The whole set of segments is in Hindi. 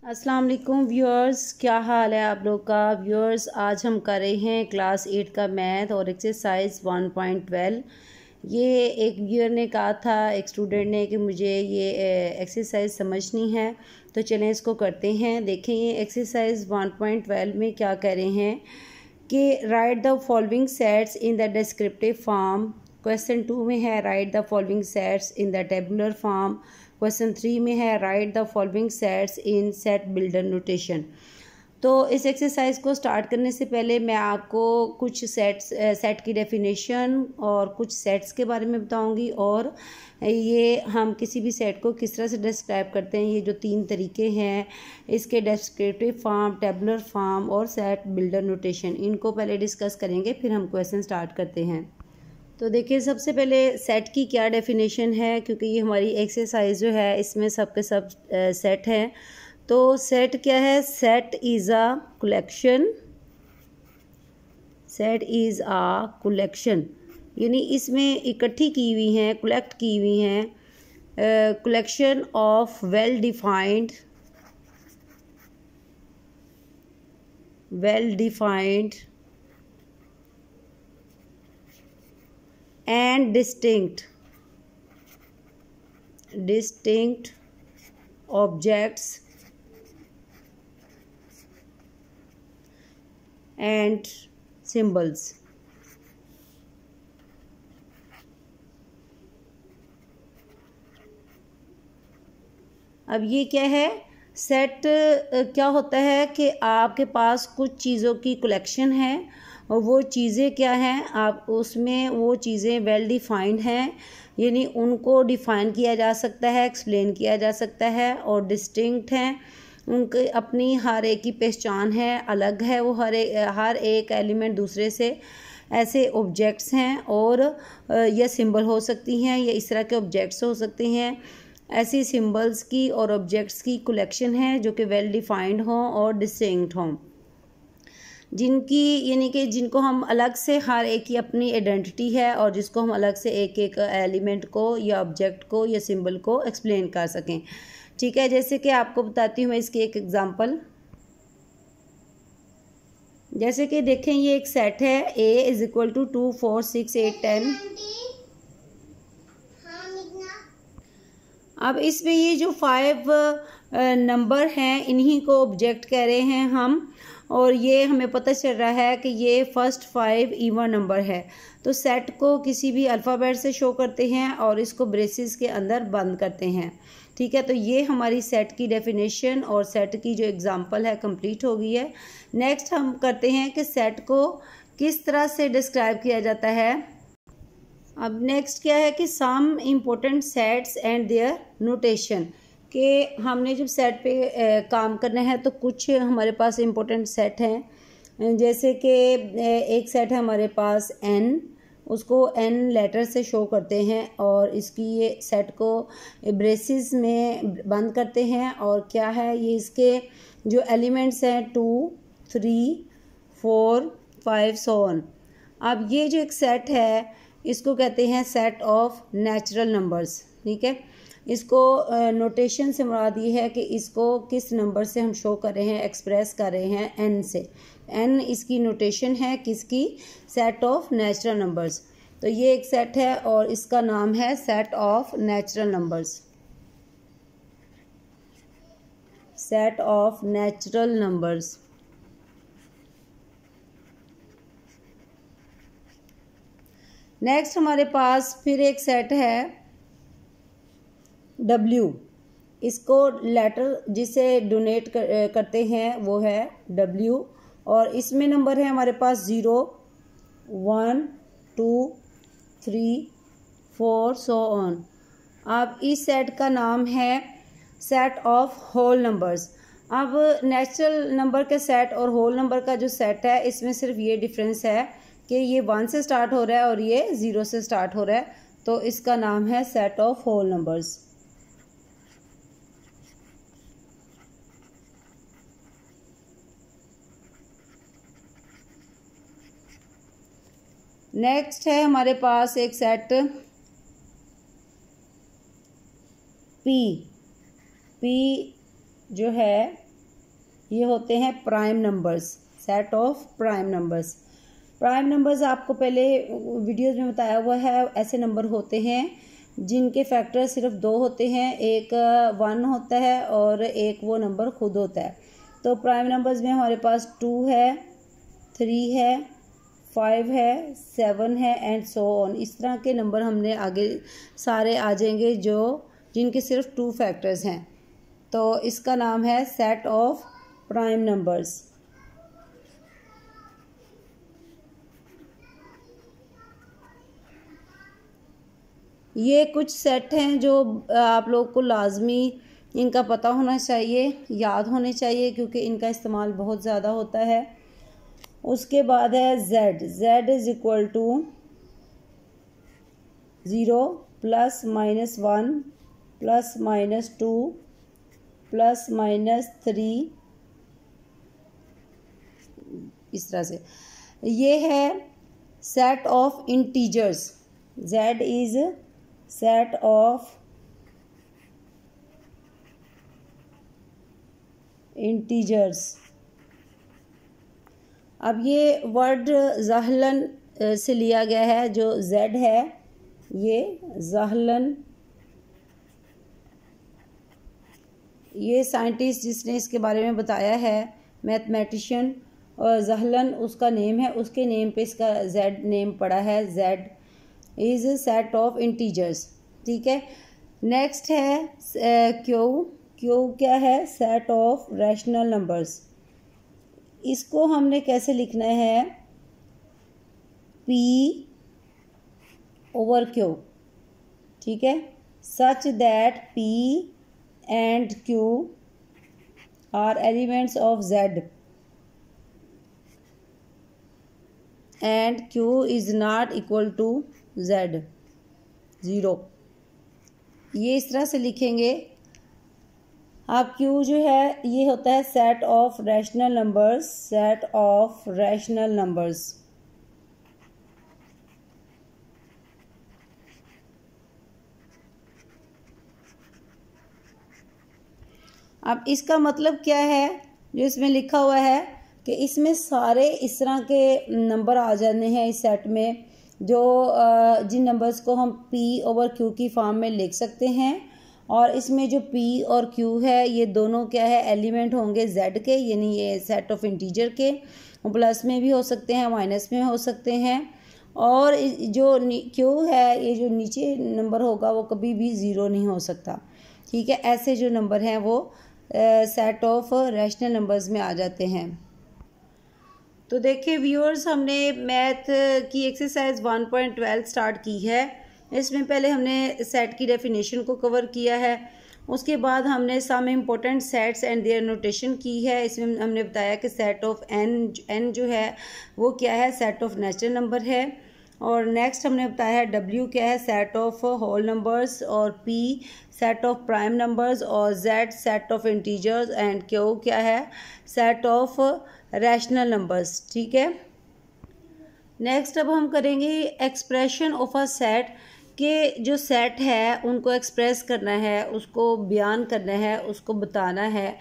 अस्सलाम वालेकुम व्यूअर्स, क्या हाल है आप लोग का। व्यूअर्स, आज हम कर रहे हैं क्लास 8 का मैथ और एक्सरसाइज 1.12। ये एक व्यूअर ने कहा था, एक स्टूडेंट ने, कि मुझे ये एक्सरसाइज समझनी है, तो चलें इसको करते हैं। देखें ये एक्सरसाइज 1.12 में क्या कह रहे हैं कि right the following sets in the descriptive form. Question 2 में है right the following sets in the tabular form. Question 3 में है right the following sets in set builder notation. तो इस एक्सरसाइज को स्टार्ट करने से पहले मैं आपको कुछ सेट की डेफिनेशन और कुछ सेट्स के बारे में बताऊंगी, और ये हम किसी भी सेट को किस तरह से डिस्क्राइब करते हैं। ये जो 3 तरीके हैं इसके, डिस्क्रिप्टिव फॉर्म, टेबुलर फॉर्म और सेट बिल्डर नोटेशन, इनको पहले डिस्कस करेंगे, फिर हम क्वेश्चन स्टार्ट करते हैं। तो देखिए, सबसे पहले सेट की क्या डेफिनेशन है, क्योंकि ये हमारी एक्सरसाइज जो है इसमें सब के सब सेट हैं। तो सेट क्या है? Set is a collection. Set is a collection यानी इसमें इकट्ठी की हुई हैं, कलेक्ट की हुई हैं, collection of well defined and distinct objects and symbols। अब ये क्या है? सेट क्या होता है कि आपके पास कुछ चीज़ों की कलेक्शन है, और वो चीज़ें क्या हैं, आप उसमें वो चीज़ें वेल डिफाइंड हैं, यानी उनको डिफ़ाइन किया जा सकता है, एक्सप्लेन किया जा सकता है, और डिस्टिंक्ट हैं, उनके अपनी हर एक की पहचान है, अलग है वो हर एक एलिमेंट दूसरे से। ऐसे ऑब्जेक्ट्स हैं, और यह सिंबल हो सकती हैं, या इस तरह के ऑब्जेक्ट्स हो सकते हैं। ऐसी सिंबल्स की और ऑब्जेक्ट्स की कलेक्शन है जो कि वेल डिफाइंड हों और डिस्टिंक्ट हों, जिनकी यानी कि जिनको हम अलग से, हर एक की अपनी आइडेंटिटी है, और जिसको हम अलग से एक एक एलिमेंट को या ऑब्जेक्ट को या सिंबल को एक्सप्लेन कर सकें। ठीक है, जैसे कि आपको बताती हूँ मैं इसकी एक एग्जांपल। जैसे कि देखें, ये एक सेट है A = 2, 4, 6, 8, 10। अब इसमें ये जो 5 नंबर हैं, इन्हीं को ऑब्जेक्ट कह रहे हैं हम, और ये हमें पता चल रहा है कि ये फर्स्ट 5 इवन नंबर है। तो सेट को किसी भी अल्फ़ाबेट से शो करते हैं और इसको ब्रेसेस के अंदर बंद करते हैं। ठीक है, तो ये हमारी सेट की डेफिनेशन और सेट की जो एग्जांपल है कंप्लीट हो गई है। नेक्स्ट हम करते हैं कि सेट को किस तरह से डिस्क्राइब किया जाता है। अब नेक्स्ट क्या है कि some important sets and their notation, कि हमने जब सेट पे काम करना है तो कुछ हमारे पास इम्पोर्टेंट सेट हैं। जैसे कि एक सेट है हमारे पास n, उसको n लेटर से शो करते हैं, और इसकी ये सेट को ब्रेसिस में बंद करते हैं। और क्या है ये, इसके जो एलिमेंट्स हैं 2, 3, 4, 5 सो ऑन। अब ये जो एक सेट है इसको कहते हैं सेट ऑफ नेचुरल नंबर्स। ठीक है, इसको नोटेशन से मुराद ये है कि इसको किस नंबर से हम शो कर रहे हैं, एक्सप्रेस कर रहे हैं, n से। n इसकी नोटेशन है किसकी? Set of natural numbers. तो ये एक सेट है और इसका नाम है set of natural numbers. Set of natural numbers. Next हमारे पास फिर एक सेट है W। इसको लेटर जिसे डोनेट करते हैं वो है W, और इसमें नंबर है हमारे पास 0, 1, 2, 3, 4 सो ऑन। अब इस सेट का नाम है सेट ऑफ होल नंबर्स। अब नेचुरल नंबर के सेट और होल नंबर का जो सेट है, इसमें सिर्फ ये डिफरेंस है कि ये 1 से स्टार्ट हो रहा है और ये 0 से स्टार्ट हो रहा है, तो इसका नाम है set of whole numbers. Next है हमारे पास एक सेट P जो है ये होते हैं prime numbers, set of prime numbers. Prime numbers आपको पहले वीडियोज़ में बताया हुआ है, ऐसे नंबर होते हैं जिनके फैक्टर सिर्फ 2 होते हैं, एक 1 होता है और एक वो नंबर खुद होता है। तो प्राइम नंबर्स में हमारे पास 2 है, 3 है, 5 है, 7 है एंड सो ऑन। इस तरह के नंबर हमने आगे सारे आ जाएंगे जो जिनके सिर्फ 2 फैक्टर्स हैं। तो इसका नाम है सेट ऑफ प्राइम नंबर्स। ये कुछ सेट हैं जो आप लोग को लाजमी इनका पता होना चाहिए, याद होने चाहिए, क्योंकि इनका इस्तेमाल बहुत ज़्यादा होता है। उसके बाद है z, z is equal to 0 plus minus 1 plus minus 2 plus minus 3, इस तरह से। ये है set of integers, z is set of integers. अब ये वर्ड ज़हलन से लिया गया है, जो z है ये ज़हलन, ये साइंटिस्ट जिसने इसके बारे में बताया है, मैथमेटिशियन, और ज़हलन उसका नेम है, उसके नेम पे इसका z नेम पड़ा है। z is set of integers, ठीक है। नेक्स्ट है q, q क्या है? Set of rational numbers. इसको हमने कैसे लिखना है? p ओवर q, ठीक है, such that p and q are elements of z and q is not equal to z, 0। ये इस तरह से लिखेंगे। अब q जो है ये होता है set of rational numbers, set of rational numbers. अब इसका मतलब क्या है जो इसमें लिखा हुआ है कि इसमें सारे इस तरह के नंबर आ जाने हैं इस सेट में, जो जिन नंबर्स को हम p ओवर q की फॉर्म में लिख सकते हैं। और इसमें जो p और q है ये दोनों क्या है? एलिमेंट होंगे z के, यानी ये सेट ऑफ इंटीजर के। प्लस में भी हो सकते हैं, माइनस में हो सकते हैं। और जो q है, ये जो नीचे नंबर होगा वो कभी भी 0 नहीं हो सकता, ठीक है। ऐसे जो नंबर हैं वो सेट ऑफ रैशनल नंबर्स में आ जाते हैं। तो देखिए व्यूअर्स, हमने मैथ की एक्सरसाइज 1.12 स्टार्ट की है। इसमें पहले हमने सेट की डेफिनेशन को कवर किया है, उसके बाद हमने some important sets and their notation की है। इसमें हमने बताया कि सेट ऑफ n जो है वो क्या है? सेट ऑफ नेचुरल नंबर है। और नेक्स्ट हमने बताया है w क्या है? सेट ऑफ होल नंबर्स, और p set of prime numbers, और z set of integers, and q क्या है? सेट ऑफ रैशनल नंबर्स, ठीक है। नेक्स्ट अब हम करेंगे एक्सप्रेशन ऑफ अ सेट, के जो सेट है उनको एक्सप्रेस करना है, उसको बयान करना है, उसको बताना है।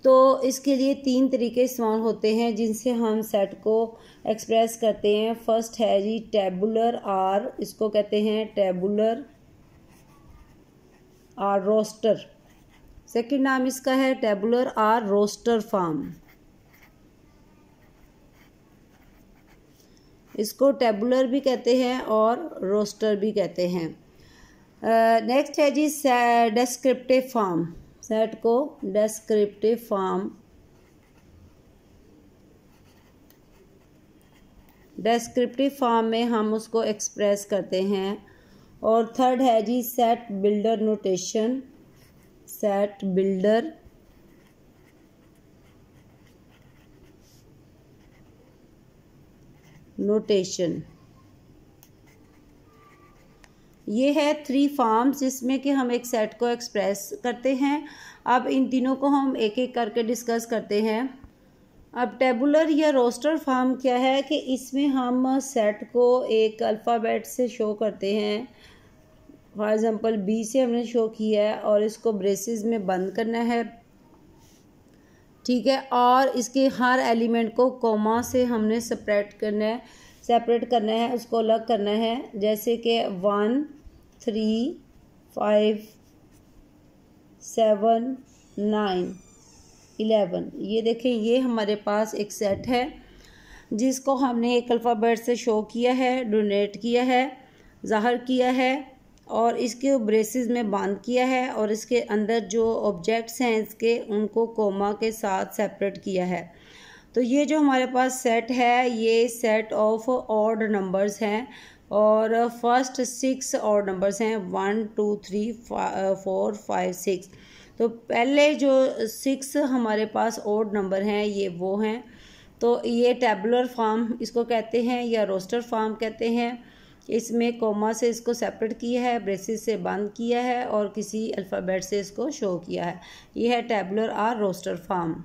तो इसके लिए 3 तरीके इस्तेमाल होते हैं जिनसे हम सेट को एक्सप्रेस करते हैं। फर्स्ट है जी टेबुलर आर, इसको कहते हैं टेबुलर आर रोस्टर। सेकंड नाम इसका है टेबुलर आर रोस्टर फॉर्म, इसको टेबुलर भी कहते हैं और रोस्टर भी कहते हैं। नेक्स्ट है जी डेस्क्रिप्टिव फॉर्म, सेट को डेस्क्रिप्टिव फॉर्म, डेस्क्रिप्टिव फॉर्म में हम उसको एक्सप्रेस करते हैं। और थर्ड है जी set builder notation, set builder notation. ये है 3 फॉर्म्स जिसमें कि हम एक सेट को एक्सप्रेस करते हैं। अब इन तीनों को हम एक एक करके डिस्कस करते हैं। अब टेबुलर या रोस्टर फॉर्म क्या है कि इसमें हम सेट को एक अल्फ़ाबेट से शो करते हैं। फॉर एग्ज़ाम्पल B से हमने शो किया है और इसको ब्रेसेस में बंद करना है। ठीक है। और इसके हर एलिमेंट को कोमा से हमने सेपरेट करना है, उसको अलग करना है। जैसे कि 1 3 5 7 9 11, ये देखें, ये हमारे पास एक सेट है जिसको हमने एक अल्फ़ाबेट से शो किया है, डोनेट किया है, ज़ाहिर किया है और इसके ब्रेसेस में बांध किया है और इसके अंदर जो ऑब्जेक्ट्स हैं इसके उनको कोमा के साथ सेपरेट किया है। तो ये जो हमारे पास सेट है ये सेट ऑफ ऑड नंबर्स हैं और फर्स्ट 6 ऑड नंबर्स हैं 1 2 3 4 5 6। तो पहले जो 6 हमारे पास ऑड नंबर हैं ये वो हैं। तो ये टेबुलर फॉर्म इसको कहते हैं या रोस्टर फॉर्म कहते हैं। इसमें कोमा से इसको सेपरेट किया है, ब्रेसेस से बंद किया है और किसी अल्फ़ाबेट से इसको शो किया है। ये है टेबुलर और रोस्टर फॉर्म।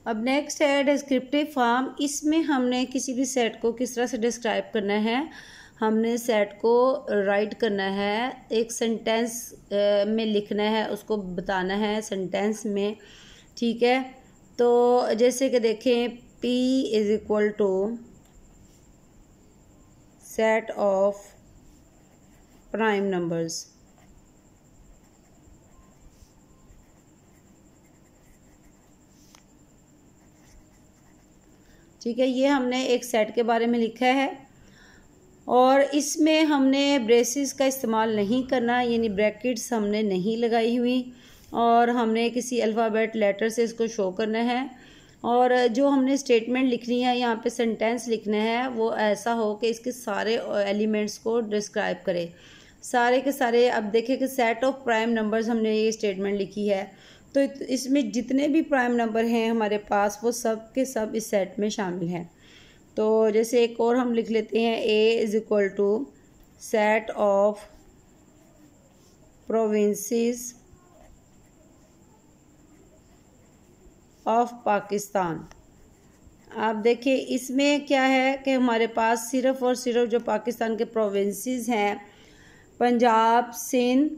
अब नेक्स्ट है डिस्क्रिप्टिव फॉर्म। इसमें हमने किसी भी सेट को किस तरह से डिस्क्राइब करना है, हमने सेट को राइट करना है, एक सेंटेंस में लिखना है, उसको बताना है सेंटेंस में। ठीक है। तो जैसे कि देखें P is equal to set of prime numbers. ठीक है, ये हमने एक सेट के बारे में लिखा है और इसमें हमने ब्रेसेस का इस्तेमाल नहीं करना, यानी ब्रैकेट्स हमने नहीं लगाई हुई और हमने किसी अल्फ़ाबेट लेटर से इसको शो करना है। और जो हमने स्टेटमेंट लिखनी है, यहाँ पे सेंटेंस लिखना है, वो ऐसा हो कि इसके सारे एलिमेंट्स को डिस्क्राइब करे, सारे के सारे। अब देखें कि सेट ऑफ प्राइम नंबर्स हमने ये स्टेटमेंट लिखी है, तो इसमें जितने भी प्राइम नंबर हैं हमारे पास वो सब के सब इस सेट में शामिल हैं। तो जैसे एक और हम लिख लेते हैं A is equal to set of provinces of Pakistan. आप देखिए इसमें क्या है कि हमारे पास सिर्फ़ और सिर्फ जो पाकिस्तान के प्रोविंसेस हैं, पंजाब, सिंध,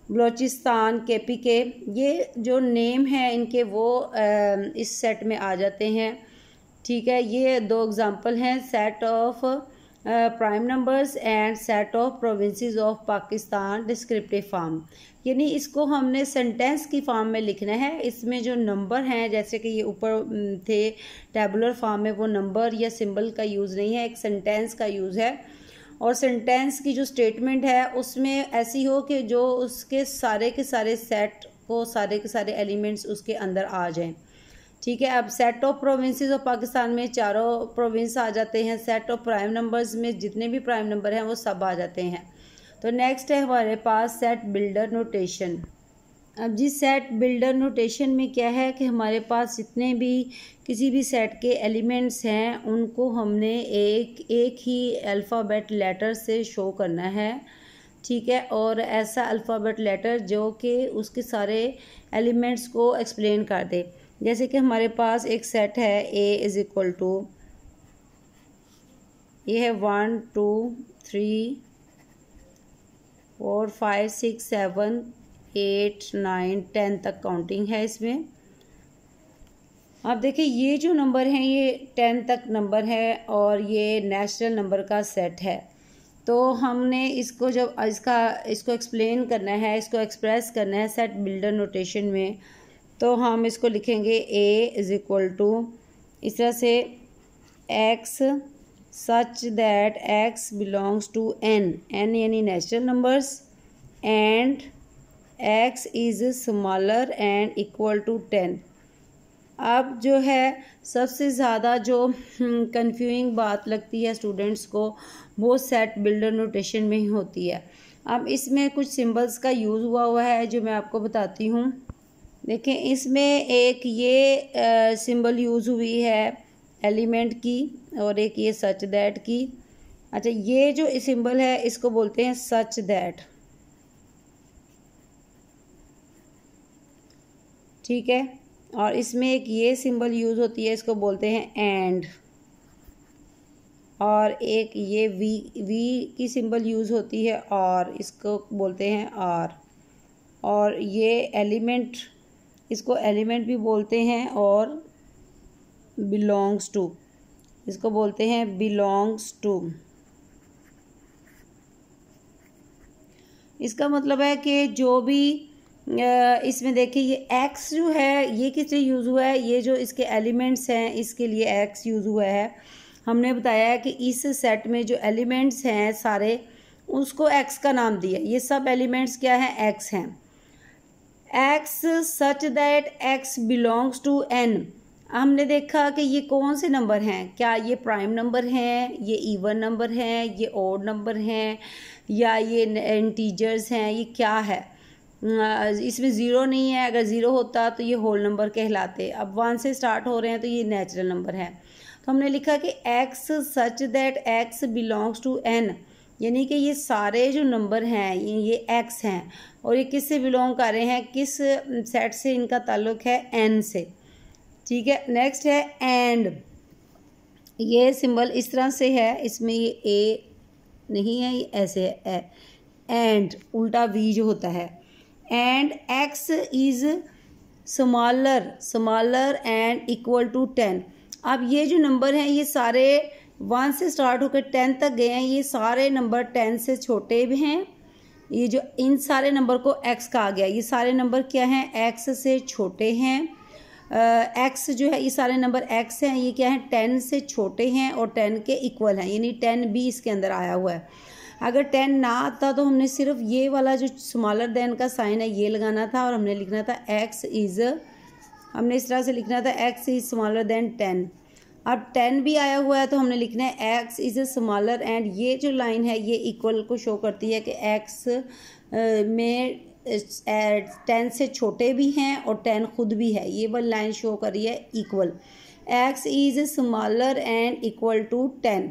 बलूचिस्तान, KPK, ये जो नेम है इनके वो इस सेट में आ जाते हैं। ठीक है, ये 2 एग्जांपल हैं, set of prime numbers and set of provinces of Pakistan descriptive form. यानी इसको हमने सेंटेंस की फॉर्म में लिखना है। इसमें जो नंबर हैं, जैसे कि ये ऊपर थे टेबुलर फॉर्म में, वो नंबर या सिंबल का यूज़ नहीं है, एक सेंटेंस का यूज़ है। और सेंटेंस की जो स्टेटमेंट है उसमें ऐसी हो कि जो उसके सारे के सारे सेट को, सारे के सारे एलिमेंट्स उसके अंदर आ जाएं। ठीक है। अब set of provinces of Pakistan में चारों प्रोविंस आ जाते हैं, सेट ऑफ प्राइम नंबर्स में जितने भी प्राइम नंबर हैं वो सब आ जाते हैं। तो नेक्स्ट है हमारे पास सेट बिल्डर नोटेशन। अब जिस सेट बिल्डर नोटेशन में क्या है कि हमारे पास जितने भी किसी भी सेट के एलिमेंट्स हैं उनको हमने एक ही अल्फ़ाबेट लेटर से शो करना है। ठीक है। और ऐसा अल्फ़ाबेट लेटर जो कि उसके सारे एलिमेंट्स को एक्सप्लेन कर दे। जैसे कि हमारे पास एक सेट है A इज़ इक्वल टू, ये है 1 2 3 4 5 6 7 8 9 10 तक काउंटिंग है इसमें। आप देखिए ये जो नंबर हैं ये 10 तक नंबर है और ये नेचुरल नंबर का सेट है। तो हमने इसको जब इसको एक्सप्लेन करना है, इसको एक्सप्रेस करना है सेट बिल्डर नोटेशन में, तो हम इसको लिखेंगे A इज़ इक्वल टू इस तरह से X such that X belongs to N यानी natural numbers and X is smaller and equal to 10। अब जो है सबसे ज़्यादा जो कंफ्यूजिंग बात लगती है स्टूडेंट्स को वो सेट बिल्डर नोटेशन में ही होती है। अब इसमें कुछ सिंबल्स का यूज़ हुआ है जो मैं आपको बताती हूँ। देखें इसमें एक ये सिंबल यूज़ हुई है एलिमेंट की और एक ये सच दैट की। अच्छा, ये जो सिंबल है इसको बोलते हैं सच दैट। ठीक है। और इसमें एक ये सिंबल यूज़ होती है, इसको बोलते हैं एंड। और एक ये वी की सिंबल यूज़ होती है और इसको बोलते हैं आर। और ये एलिमेंट इसको एलिमेंट भी बोलते हैं और बिलोंग्स टू, इसको बोलते हैं बिलोंग्स टू। इसका मतलब है कि जो भी इसमें देखिए ये एक्स जो है ये किस लिए यूज़ हुआ है, ये जो इसके एलिमेंट्स हैं इसके लिए एक्स यूज़ हुआ है। हमने बताया है कि इस सेट में जो एलिमेंट्स हैं सारे उसको एक्स का नाम दिया। ये सब एलिमेंट्स क्या हैं, एक्स हैं। X such that X belongs to N. हमने देखा कि ये कौन से नंबर हैं, क्या ये प्राइम नंबर हैं, ये इवन नंबर हैं, ये ऑड नंबर हैं, या ये इंटीजर्स हैं, ये क्या है। इसमें ज़ीरो नहीं है, अगर ज़ीरो होता तो ये होल नंबर कहलाते। अब 1 से स्टार्ट हो रहे हैं तो ये नेचुरल नंबर है। तो हमने लिखा कि X such that X belongs to N, यानी कि ये सारे जो नंबर हैं ये एक्स हैं और ये किस से बिलोंग कर रहे हैं, किस सेट से इनका ताल्लुक है, एन से। ठीक है, नेक्स्ट है एंड। ये सिंबल इस तरह से है, इसमें ये ए नहीं है, ये ऐसे है एंड, उल्टा वी जो होता है। And X is smaller and equal to 10। अब ये जो नंबर हैं ये सारे 1 से स्टार्ट होकर 10 तक गए हैं, ये सारे नंबर 10 से छोटे भी हैं। ये जो इन सारे नंबर को एक्स कहा गया, ये सारे नंबर क्या हैं, एक्स से छोटे हैं। एक्स जो है ये सारे नंबर एक्स हैं, ये क्या है 10 से छोटे हैं और 10 के इक्वल हैं, यानी 10 भी इसके अंदर आया हुआ है। अगर 10 ना आता तो हमने सिर्फ ये वाला जो स्मॉलर देन का साइन है ये लगाना था और हमने लिखना था एक्स इज़, हमने इस तरह से लिखना था एक्स इज़ स्मॉलर देन 10। अब 10 भी आया हुआ है तो हमने लिखना है एक्स इज़ स्मॉलर एंड ये जो लाइन है ये इक्वल को शो करती है कि एक्स में 10 से छोटे भी हैं और 10 खुद भी है। ये वाली लाइन शो कर रही है equal, X is smaller and equal to 10।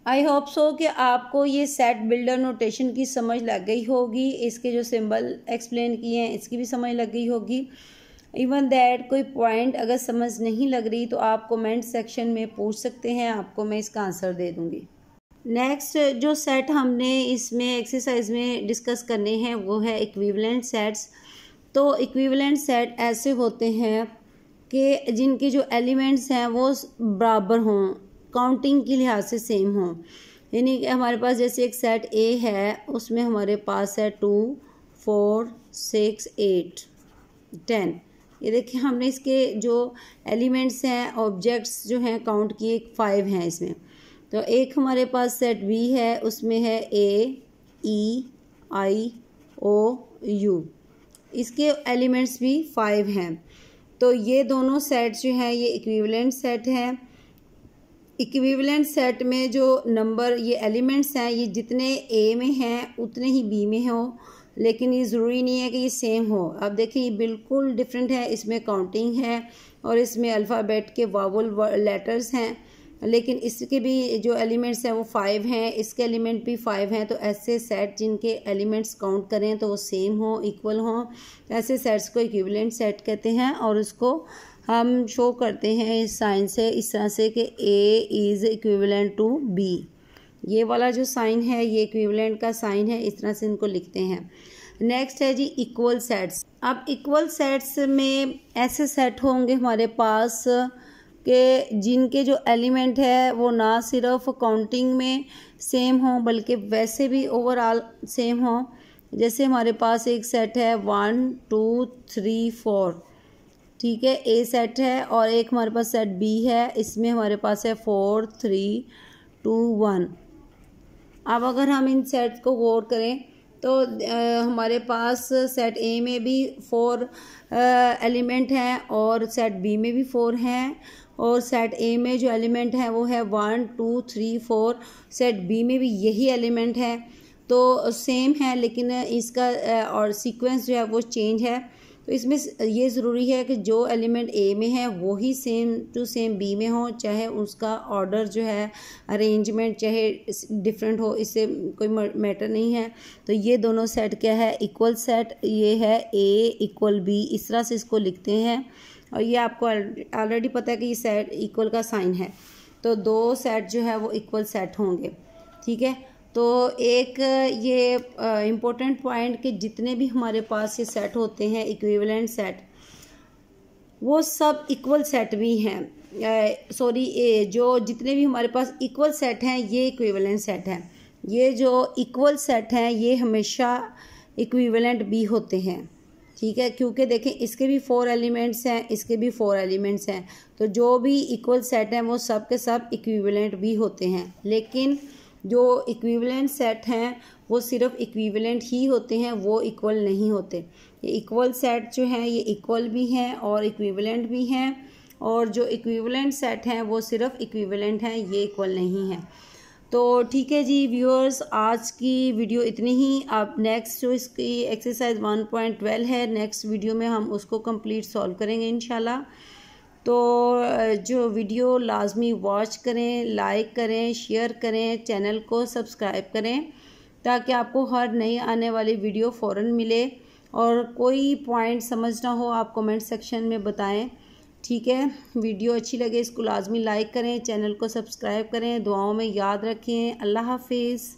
I hope so कि आपको ये सेट बिल्डर नोटेशन की समझ लग गई होगी, इसके जो सिंबल एक्सप्लेन किए हैं इसकी भी समझ लग गई होगी। इवन दैट कोई पॉइंट अगर समझ नहीं लग रही तो आप कमेंट सेक्शन में पूछ सकते हैं, आपको मैं इसका आंसर दे दूँगी। नेक्स्ट जो सेट हमने इसमें एक्सरसाइज में डिस्कस करने हैं वो है इक्विवेलेंट सेट्स। तो इक्विवेलेंट सेट ऐसे होते हैं कि जिनके जो एलिमेंट्स हैं वो बराबर हों, काउंटिंग के लिहाज से सेम हों। यानी कि हमारे पास जैसे एक सेट ए है, उसमें हमारे पास है 2 4 6 8 10। ये देखिए हमने इसके जो एलिमेंट्स हैं ऑब्जेक्ट्स जो हैं काउंट किए 5 हैं इसमें। तो एक हमारे पास सेट बी है, उसमें है ए ई आई ओ यू, इसके एलिमेंट्स भी 5 हैं। तो ये दोनों सेट्स जो हैं ये इक्विवेलेंट सेट हैं। इक्विवेलेंट सेट में जो नंबर ये एलिमेंट्स हैं ये जितने ए में हैं उतने ही बी में हो, लेकिन ये ज़रूरी नहीं है कि ये सेम हो। अब देखिए ये बिल्कुल डिफरेंट है, इसमें काउंटिंग है और इसमें अल्फ़ाबेट के वावल लेटर्स हैं, लेकिन इसके भी जो एलिमेंट्स हैं वो 5 हैं, इसके एलिमेंट भी 5 हैं। तो ऐसे सेट जिनके एलिमेंट्स काउंट करें तो वो सेम हो, इक्वल हो, ऐसे सेट्स को इक्विवेलेंट सेट कहते हैं। और उसको हम शो करते हैं इस साइन से, इस तरह से कि A is equivalent to B. ये वाला जो साइन है ये इक्विवेलेंट का साइन है, इस तरह से इनको लिखते हैं। नेक्स्ट है जी इक्वल सेट्स। अब इक्वल सेट्स में ऐसे सेट होंगे हमारे पास कि जिनके जो एलिमेंट है वो ना सिर्फ काउंटिंग में सेम हो बल्कि वैसे भी ओवरऑल सेम हो। जैसे हमारे पास एक सेट है 1 2 3 4, ठीक है, ए सेट है, और एक हमारे पास सेट बी है, इसमें हमारे पास है 4 3 2 1। अब अगर हम इन सेट को गौर करें तो हमारे पास सेट ए में भी 4 एलिमेंट हैं और सेट बी में भी 4 हैं, और सेट ए में जो एलिमेंट है वो है 1 2 3 4, सेट बी में भी यही एलिमेंट है। तो सेम है लेकिन इसका और सीक्वेंस जो है वो चेंज है। तो इसमें ये ज़रूरी है कि जो एलिमेंट ए में है वो ही सेम टू सेम बी में हो, चाहे उसका ऑर्डर जो है अरेंजमेंट चाहे डिफरेंट हो, इससे कोई मैटर नहीं है। तो ये दोनों सेट क्या है, इक्वल सेट। ये है ए इक्वल बी, इस तरह से इसको लिखते हैं। और ये आपको ऑलरेडी पता है कि ये सेट इक्वल का साइन है, तो दो सेट जो है वो इक्वल सेट होंगे, ठीक है। तो एक ये इम्पोर्टेंट पॉइंट कि जितने भी हमारे पास ये सेट होते हैं इक्विवेलेंट सेट, वो सब इक्वल सेट भी हैं। सॉरी, जो जितने भी हमारे पास इक्वल सेट हैं ये इक्विवेलेंट सेट हैं। ये जो इक्वल सेट हैं ये हमेशा इक्विवेलेंट भी होते हैं, ठीक है, क्योंकि देखें इसके भी 4 एलिमेंट्स हैं, इसके भी 4 एलिमेंट्स हैं, तो जो भी इक्वल सेट हैं वो सब के सब इक्विवेलेंट भी होते हैं। लेकिन जो इक्विवेलेंट सेट हैं वो सिर्फ इक्विवेलेंट ही होते हैं, वो इक्वल नहीं होते। ये इक्वल सेट जो हैं ये इक्वल भी हैं और इक्विवेलेंट भी हैं, और जो इक्विवेलेंट सेट हैं वो सिर्फ इक्विवेलेंट हैं, ये इक्वल नहीं हैं। तो ठीक है जी व्यूअर्स, आज की वीडियो इतनी ही। अब नेक्स्ट जो इसकी एक्सरसाइज 1.12 है, नेक्स्ट वीडियो में हम उसको कंप्लीट सॉल्व करेंगे इंशाल्लाह। तो जो वीडियो लाजमी वॉच करें, लाइक करें, शेयर करें, चैनल को सब्सक्राइब करें ताकि आपको हर नई आने वाली वीडियो फ़ौरन मिले। और कोई पॉइंट समझ ना हो आप कमेंट सेक्शन में बताएं, ठीक है। वीडियो अच्छी लगे इसको लाजमी लाइक करें, चैनल को सब्सक्राइब करें, दुआओं में याद रखें। अल्लाह हाफिज़।